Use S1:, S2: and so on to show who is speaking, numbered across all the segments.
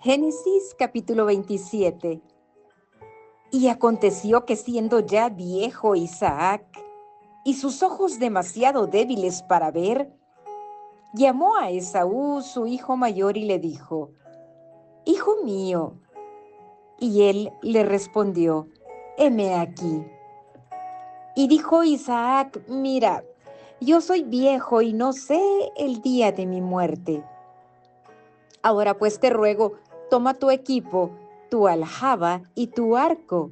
S1: Génesis capítulo 27. Y aconteció que siendo ya viejo Isaac, y sus ojos demasiado débiles para ver, llamó a Esaú, su hijo mayor, y le dijo: Hijo mío. Y él le respondió: Heme aquí. Y dijo Isaac: Mira, yo soy viejo y no sé el día de mi muerte. Ahora pues te ruego, toma tu equipo, tu aljaba y tu arco.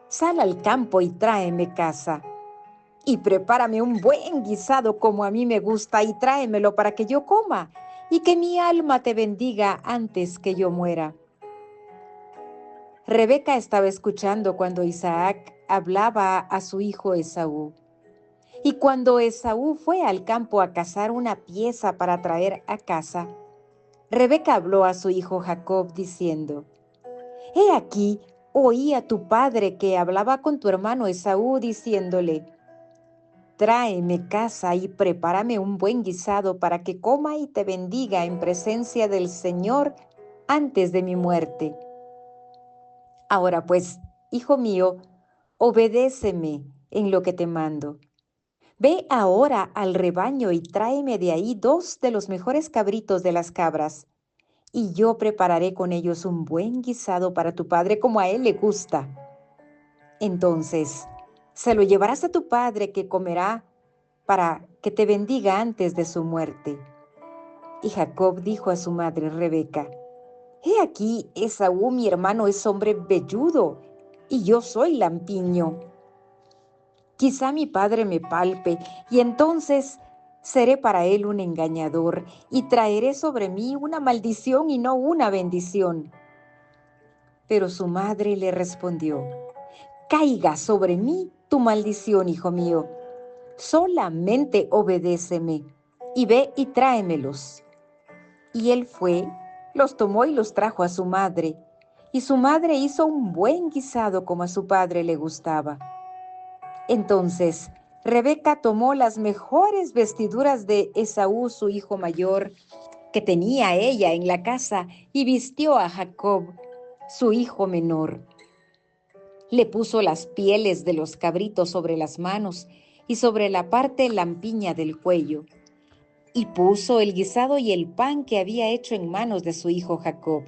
S1: Sal al campo y tráeme caza. Y prepárame un buen guisado como a mí me gusta y tráemelo para que yo coma y que mi alma te bendiga antes que yo muera. Rebeca estaba escuchando cuando Isaac hablaba a su hijo Esaú. Y cuando Esaú fue al campo a cazar una pieza para traer a casa, Rebeca habló a su hijo Jacob diciendo: He aquí, oí a tu padre que hablaba con tu hermano Esaú diciéndole: Tráeme caza y prepárame un buen guisado para que coma y te bendiga en presencia del Señor antes de mi muerte. Ahora pues, hijo mío, obedéceme en lo que te mando. Ve ahora al rebaño y tráeme de ahí 2 de los mejores cabritos de las cabras, y yo prepararé con ellos un buen guisado para tu padre como a él le gusta. Entonces, se lo llevarás a tu padre, que comerá para que te bendiga antes de su muerte. Y Jacob dijo a su madre Rebeca: He aquí, Esaú mi hermano es hombre velludo, y yo soy lampiño. Quizá mi padre me palpe, y entonces seré para él un engañador, y traeré sobre mí una maldición y no una bendición. Pero su madre le respondió: Caiga sobre mí tu maldición, hijo mío. Solamente obedéceme, y ve y tráemelos. Y él fue, los tomó y los trajo a su madre, y su madre hizo un buen guisado como a su padre le gustaba. Entonces Rebeca tomó las mejores vestiduras de Esaú, su hijo mayor, que tenía ella en la casa, y vistió a Jacob, su hijo menor. Le puso las pieles de los cabritos sobre las manos y sobre la parte lampiña del cuello, y puso el guisado y el pan que había hecho en manos de su hijo Jacob.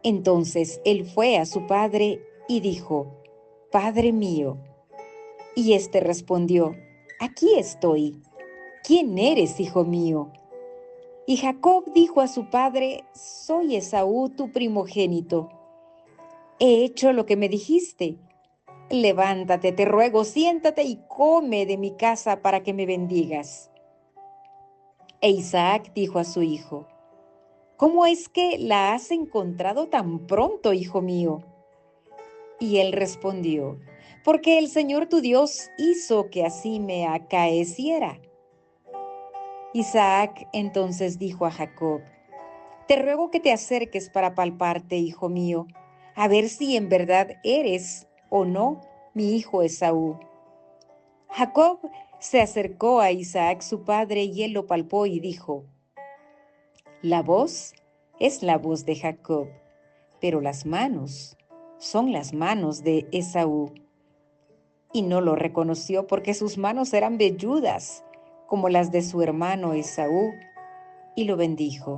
S1: Entonces él fue a su padre y dijo: Padre mío. Y éste respondió: Aquí estoy. ¿Quién eres, hijo mío? Y Jacob dijo a su padre: Soy Esaú, tu primogénito. He hecho lo que me dijiste. Levántate, te ruego, siéntate y come de mi casa para que me bendigas. E Isaac dijo a su hijo: ¿Cómo es que la has encontrado tan pronto, hijo mío? Y él respondió: Porque el Señor tu Dios hizo que así me acaeciera. Isaac entonces dijo a Jacob: Te ruego que te acerques para palparte, hijo mío, a ver si en verdad eres o no mi hijo Esaú. Jacob se acercó a Isaac su padre y él lo palpó y dijo: La voz es la voz de Jacob, pero las manos son las manos de Esaú. Y no lo reconoció porque sus manos eran velludas, como las de su hermano Esaú, y lo bendijo.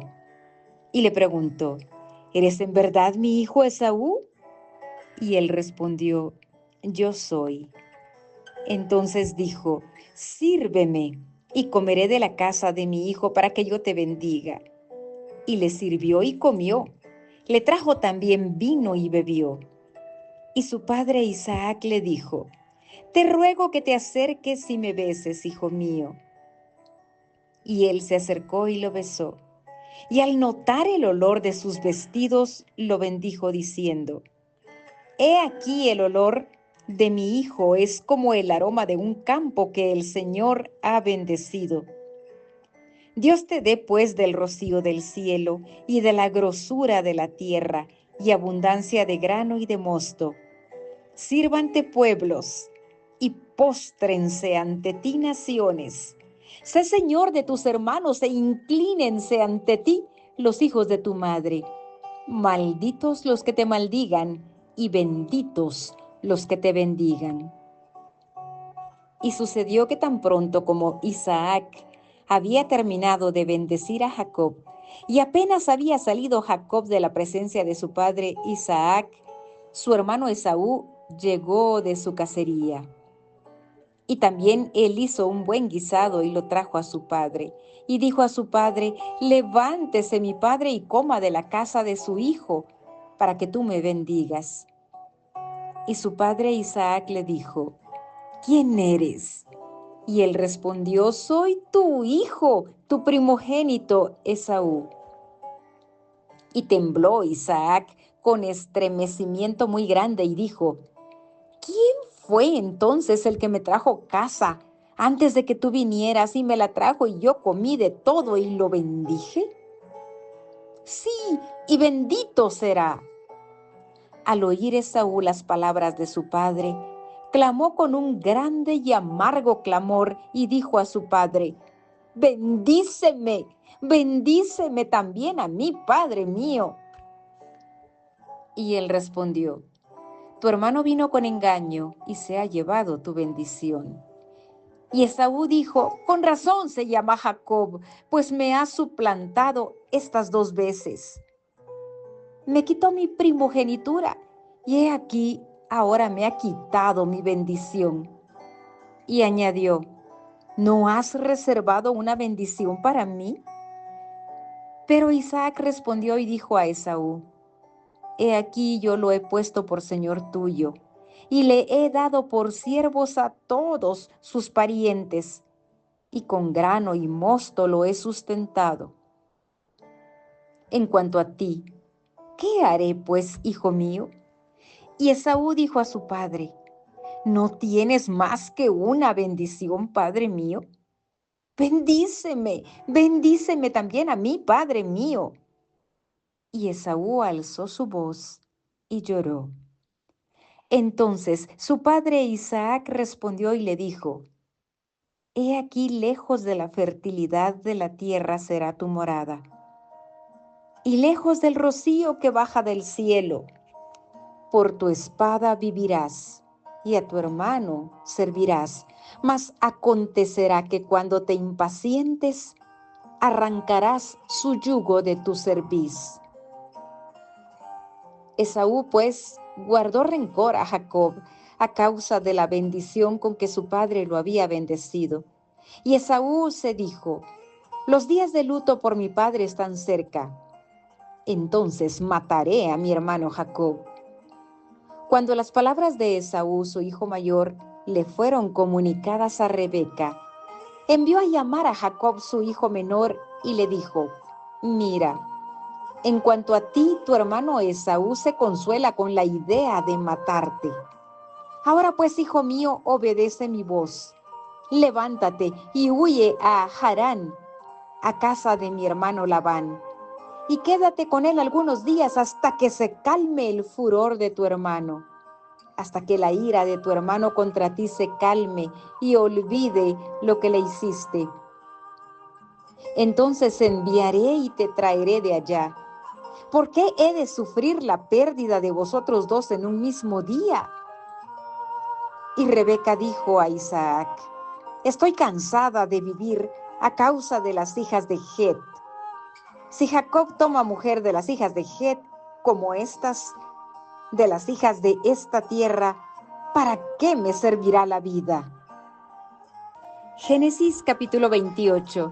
S1: Y le preguntó: ¿Eres en verdad mi hijo Esaú? Y él respondió: Yo soy. Entonces dijo: Sírveme, y comeré de la casa de mi hijo para que yo te bendiga. Y le sirvió y comió. Le trajo también vino y bebió. Y su padre Isaac le dijo: Te ruego que te acerques y me beses, hijo mío. Y él se acercó y lo besó. Y al notar el olor de sus vestidos, lo bendijo diciendo: He aquí, el olor de mi hijo es como el aroma de un campo que el Señor ha bendecido. Dios te dé pues del rocío del cielo y de la grosura de la tierra y abundancia de grano y de mosto. Sírvante pueblos y póstrense ante ti naciones. Sé Señor de tus hermanos e inclínense ante ti los hijos de tu madre. Malditos los que te maldigan y benditos los que te bendigan. Y sucedió que tan pronto como Isaac había terminado de bendecir a Jacob, y apenas había salido Jacob de la presencia de su padre Isaac, su hermano Esaú llegó de su cacería. Y también él hizo un buen guisado y lo trajo a su padre. Y dijo a su padre: levántese mi padre y coma de la casa de su hijo, para que tú me bendigas. Y su padre Isaac le dijo: ¿quién eres? Y él respondió: soy tu hijo, tu primogénito Esaú. Y tembló Isaac con estremecimiento muy grande y dijo: ¿quién fue entonces el que me trajo caza antes de que tú vinieras y me la trajo y yo comí de todo y lo bendije? Sí, y bendito será. Al oír Esaú las palabras de su padre, clamó con un grande y amargo clamor y dijo a su padre: bendíceme, bendíceme también a mí, padre mío. Y él respondió: tu hermano vino con engaño y se ha llevado tu bendición. Y Esaú dijo: con razón se llama Jacob, pues me ha suplantado estas 2 veces. Me quitó mi primogenitura, y he aquí, ahora me ha quitado mi bendición. Y añadió: ¿no has reservado una bendición para mí? Pero Isaac respondió y dijo a Esaú: he aquí yo lo he puesto por señor tuyo, y le he dado por siervos a todos sus parientes, y con grano y mosto lo he sustentado. En cuanto a ti, ¿qué haré pues, hijo mío? Y Esaú dijo a su padre: ¿no tienes más que una bendición, padre mío? Bendíceme, bendíceme también a mí, padre mío. Y Esaú alzó su voz y lloró. Entonces su padre Isaac respondió y le dijo: he aquí, lejos de la fertilidad de la tierra será tu morada, y lejos del rocío que baja del cielo. Por tu espada vivirás, y a tu hermano servirás. Mas acontecerá que cuando te impacientes, arrancarás su yugo de tu cerviz. Esaú, pues, guardó rencor a Jacob a causa de la bendición con que su padre lo había bendecido. Y Esaú se dijo: los días de luto por mi padre están cerca. Entonces mataré a mi hermano Jacob. Cuando las palabras de Esaú, su hijo mayor, le fueron comunicadas a Rebeca, envió a llamar a Jacob, su hijo menor, y le dijo: mira, en cuanto a ti, tu hermano Esaú se consuela con la idea de matarte. Ahora pues, hijo mío, obedece mi voz. Levántate y huye a Harán, a casa de mi hermano Labán, y quédate con él algunos días hasta que se calme el furor de tu hermano, hasta que la ira de tu hermano contra ti se calme y olvide lo que le hiciste. Entonces enviaré y te traeré de allá. ¿Por qué he de sufrir la pérdida de vosotros 2 en un mismo día? Y Rebeca dijo a Isaac: estoy cansada de vivir a causa de las hijas de Het. Si Jacob toma mujer de las hijas de Het, como estas, de las hijas de esta tierra, ¿para qué me servirá la vida? Génesis capítulo 28.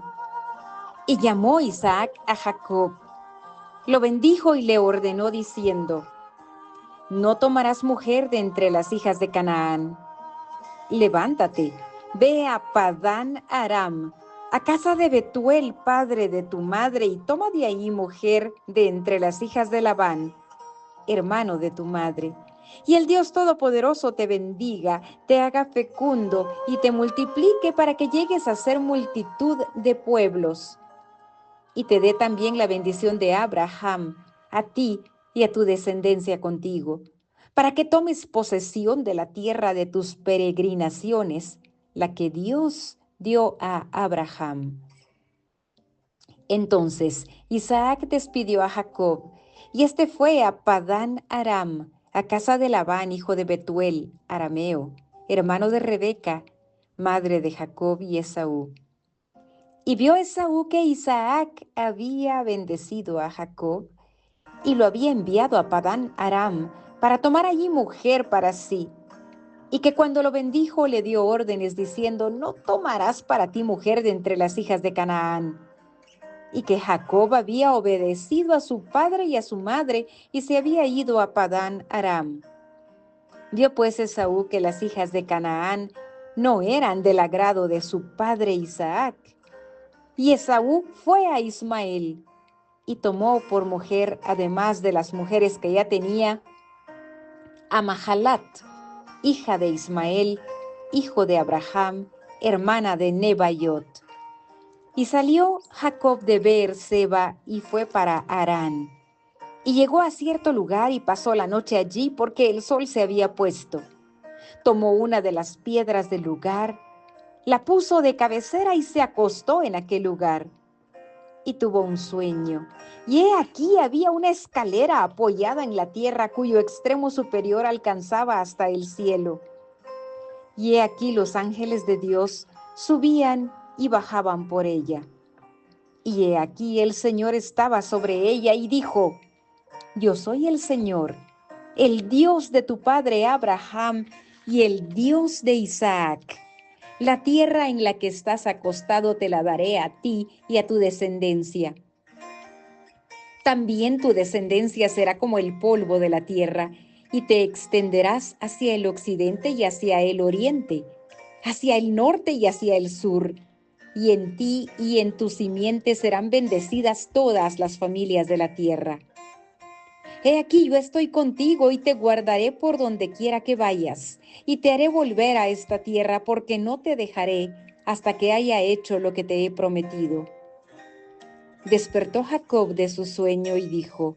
S1: Y llamó Isaac a Jacob, lo bendijo y le ordenó diciendo: no tomarás mujer de entre las hijas de Canaán. Levántate, ve a Padán Aram, a casa de Betuel, padre de tu madre, y toma de ahí mujer de entre las hijas de Labán, hermano de tu madre. Y el Dios Todopoderoso te bendiga, te haga fecundo y te multiplique para que llegues a ser multitud de pueblos. Y te dé también la bendición de Abraham, a ti y a tu descendencia contigo, para que tomes posesión de la tierra de tus peregrinaciones, la que Dios dio a Abraham. Entonces Isaac despidió a Jacob Y este fue a Padán Aram, a casa de Labán, hijo de Betuel, arameo, hermano de Rebeca, madre de Jacob y Esaú. Y vio Esaú que Isaac había bendecido a Jacob y lo había enviado a Padán Aram para tomar allí mujer para sí, y que cuando lo bendijo le dio órdenes diciendo: no tomarás para ti mujer de entre las hijas de Canaán. Y que Jacob había obedecido a su padre y a su madre y se había ido a Padán Aram. Vio pues Esaú que las hijas de Canaán no eran del agrado de su padre Isaac. Y Esaú fue a Ismael y tomó por mujer, además de las mujeres que ya tenía, a Mahalat, hija de Ismael, hijo de Abraham, hermana de Nebaiot. Y salió Jacob de Beer-seba y fue para Harán. Y llegó a cierto lugar y pasó la noche allí porque el sol se había puesto. Tomó una de las piedras del lugar, la puso de cabecera y se acostó en aquel lugar. Y tuvo un sueño. Y he aquí había una escalera apoyada en la tierra cuyo extremo superior alcanzaba hasta el cielo. Y he aquí los ángeles de Dios subían y bajaban por ella. Y he aquí el Señor estaba sobre ella y dijo: yo soy el Señor, el Dios de tu padre Abraham y el Dios de Isaac. La tierra en la que estás acostado te la daré a ti y a tu descendencia. También tu descendencia será como el polvo de la tierra, y te extenderás hacia el occidente y hacia el oriente, hacia el norte y hacia el sur. Y en ti y en tu simiente serán bendecidas todas las familias de la tierra. He aquí yo estoy contigo y te guardaré por donde quiera que vayas, y te haré volver a esta tierra, porque no te dejaré hasta que haya hecho lo que te he prometido. Despertó Jacob de su sueño y dijo: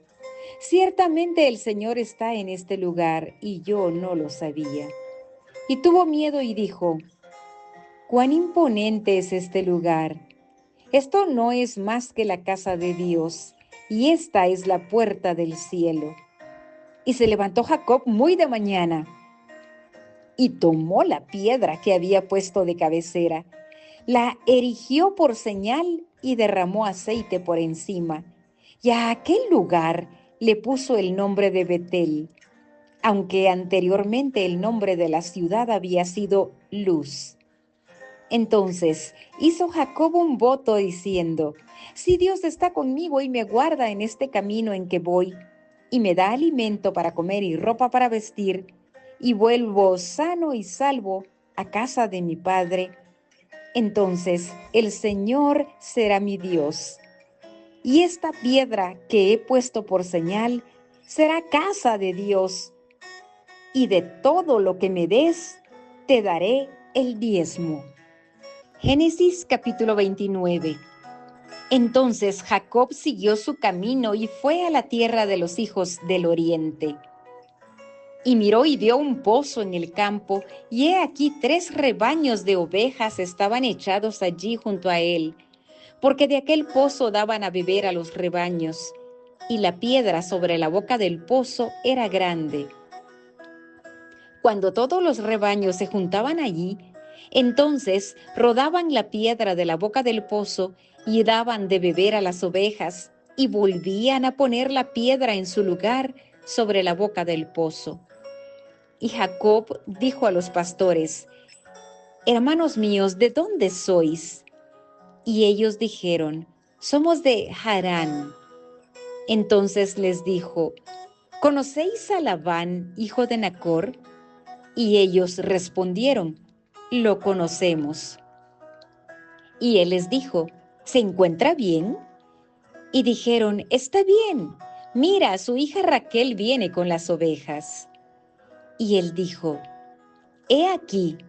S1: ciertamente el Señor está en este lugar, y yo no lo sabía. Y tuvo miedo y dijo: cuán imponente es este lugar. Esto no es más que la casa de Dios, y esta es la puerta del cielo. Y se levantó Jacob muy de mañana y tomó la piedra que había puesto de cabecera, la erigió por señal y derramó aceite por encima. Y a aquel lugar le puso el nombre de Betel, aunque anteriormente el nombre de la ciudad había sido Luz. Entonces hizo Jacob un voto diciendo: si Dios está conmigo y me guarda en este camino en que voy, y me da alimento para comer y ropa para vestir, y vuelvo sano y salvo a casa de mi padre, entonces el Señor será mi Dios. Y esta piedra que he puesto por señal será casa de Dios, y de todo lo que me des, te daré el diezmo. Génesis capítulo 29. Entonces Jacob siguió su camino y fue a la tierra de los hijos del oriente. Y miró y vio un pozo en el campo, y he aquí 3 rebaños de ovejas estaban echados allí junto a él, porque de aquel pozo daban a beber a los rebaños, y la piedra sobre la boca del pozo era grande. Cuando todos los rebaños se juntaban allí, entonces rodaban la piedra de la boca del pozo y daban de beber a las ovejas, y volvían a poner la piedra en su lugar sobre la boca del pozo. Y Jacob dijo a los pastores: hermanos míos, ¿de dónde sois? Y ellos dijeron: somos de Harán. Entonces les dijo: ¿conocéis a Labán, hijo de Nacor? Y ellos respondieron: lo conocemos. Y él les dijo: ¿se encuentra bien? Y dijeron: está bien, mira, su hija Raquel viene con las ovejas. Y él dijo: he aquí,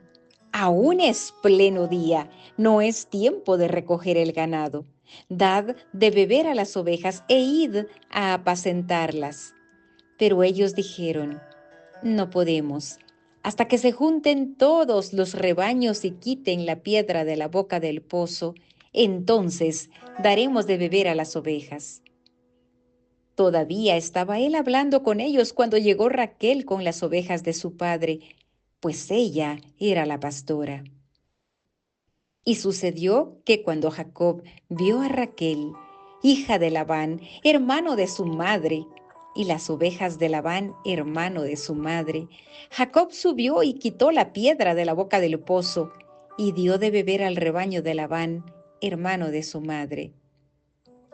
S1: aún es pleno día, no es tiempo de recoger el ganado. Dad de beber a las ovejas e id a apacentarlas. Pero ellos dijeron: no podemos, hasta que se junten todos los rebaños y quiten la piedra de la boca del pozo, entonces daremos de beber a las ovejas. Todavía estaba él hablando con ellos cuando llegó Raquel con las ovejas de su padre, pues ella era la pastora. Y sucedió que cuando Jacob vio a Raquel, hija de Labán, hermano de su madre, y las ovejas de Labán, hermano de su madre, Jacob subió y quitó la piedra de la boca del pozo y dio de beber al rebaño de Labán, hermano de su madre.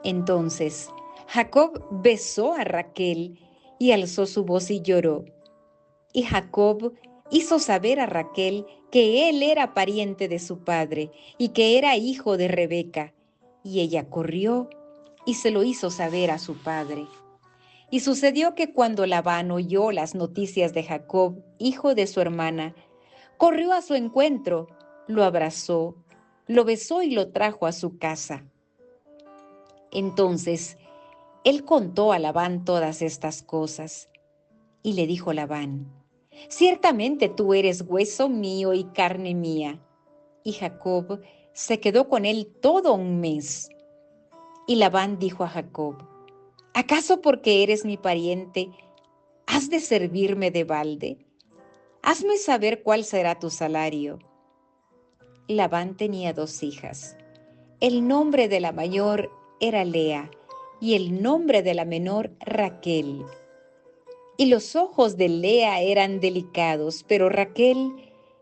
S1: Entonces Jacob besó a Raquel y alzó su voz y lloró. Y Jacob hizo saber a Raquel que él era pariente de su padre y que era hijo de Rebeca. Y ella corrió y se lo hizo saber a su padre. Y sucedió que cuando Labán oyó las noticias de Jacob, hijo de su hermana, corrió a su encuentro, lo abrazó, lo besó y lo trajo a su casa. Entonces él contó a Labán todas estas cosas. Y le dijo Labán: ciertamente tú eres hueso mío y carne mía. Y Jacob se quedó con él todo un mes. Y Labán dijo a Jacob: ¿acaso porque eres mi pariente, has de servirme de balde? Hazme saber cuál será tu salario. Labán tenía 2 hijas. El nombre de la mayor era Lea y el nombre de la menor Raquel. Y los ojos de Lea eran delicados, pero Raquel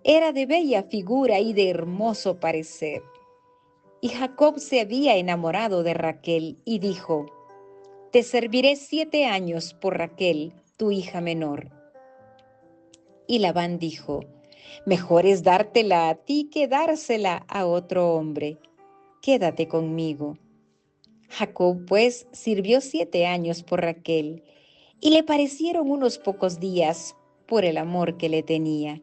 S1: era de bella figura y de hermoso parecer. Y Jacob se había enamorado de Raquel y dijo: te serviré 7 años por Raquel, tu hija menor. Y Labán dijo: mejor es dártela a ti que dársela a otro hombre. Quédate conmigo. Jacob pues sirvió 7 años por Raquel, y le parecieron unos pocos días por el amor que le tenía.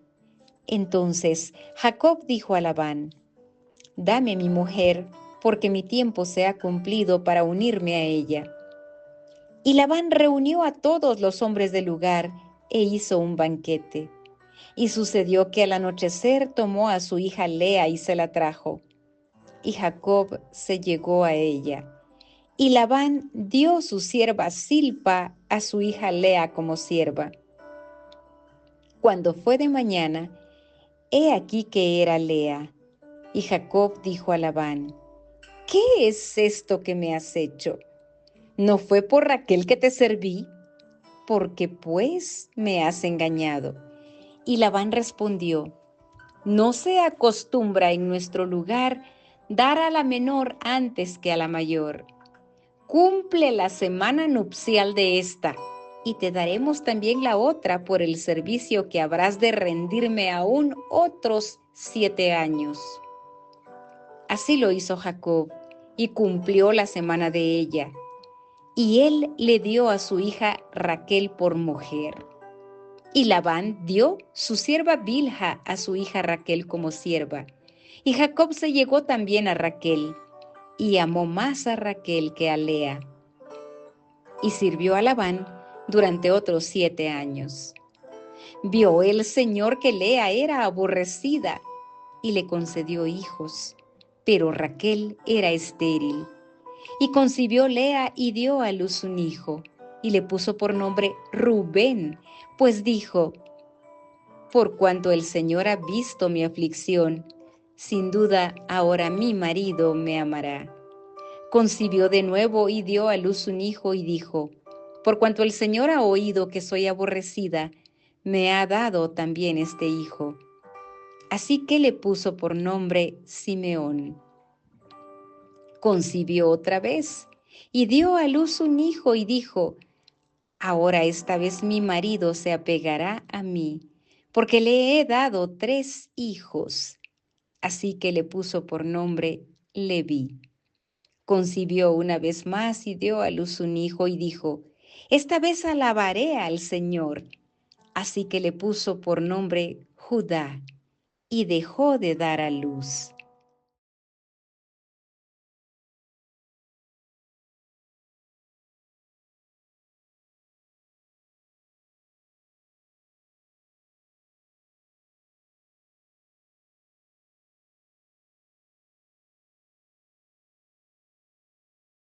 S1: Entonces Jacob dijo a Labán: dame mi mujer, porque mi tiempo se ha cumplido para unirme a ella. Y Labán reunió a todos los hombres del lugar e hizo un banquete. Y sucedió que al anochecer tomó a su hija Lea y se la trajo. Y Jacob se llegó a ella. Y Labán dio su sierva Silpa a su hija Lea como sierva. Cuando fue de mañana, he aquí que era Lea. Y Jacob dijo a Labán: ¿qué es esto que me has hecho? ¿No fue por Raquel que te serví? ¿Por qué pues me has engañado? Y Labán respondió: no se acostumbra en nuestro lugar dar a la menor antes que a la mayor. Cumple la semana nupcial de esta, y te daremos también la otra por el servicio que habrás de rendirme aún otros 7 años. Así lo hizo Jacob, y cumplió la semana de ella. Y él le dio a su hija Raquel por mujer. Y Labán dio su sierva Bilha a su hija Raquel como sierva. Y Jacob se llegó también a Raquel, y amó más a Raquel que a Lea. Y sirvió a Labán durante otros 7 años. Vio el Señor que Lea era aborrecida, y le concedió hijos, pero Raquel era estéril. Y concibió Lea y dio a luz un hijo, y le puso por nombre Rubén, pues dijo: por cuanto el Señor ha visto mi aflicción, sin duda ahora mi marido me amará. Concibió de nuevo y dio a luz un hijo y dijo: por cuanto el Señor ha oído que soy aborrecida, me ha dado también este hijo. Así que le puso por nombre Simeón. Concibió otra vez y dio a luz un hijo y dijo: ahora esta vez mi marido se apegará a mí, porque le he dado 3 hijos. Así que le puso por nombre Leví. Concibió una vez más y dio a luz un hijo y dijo: esta vez alabaré al Señor. Así que le puso por nombre Judá y dejó de dar a luz.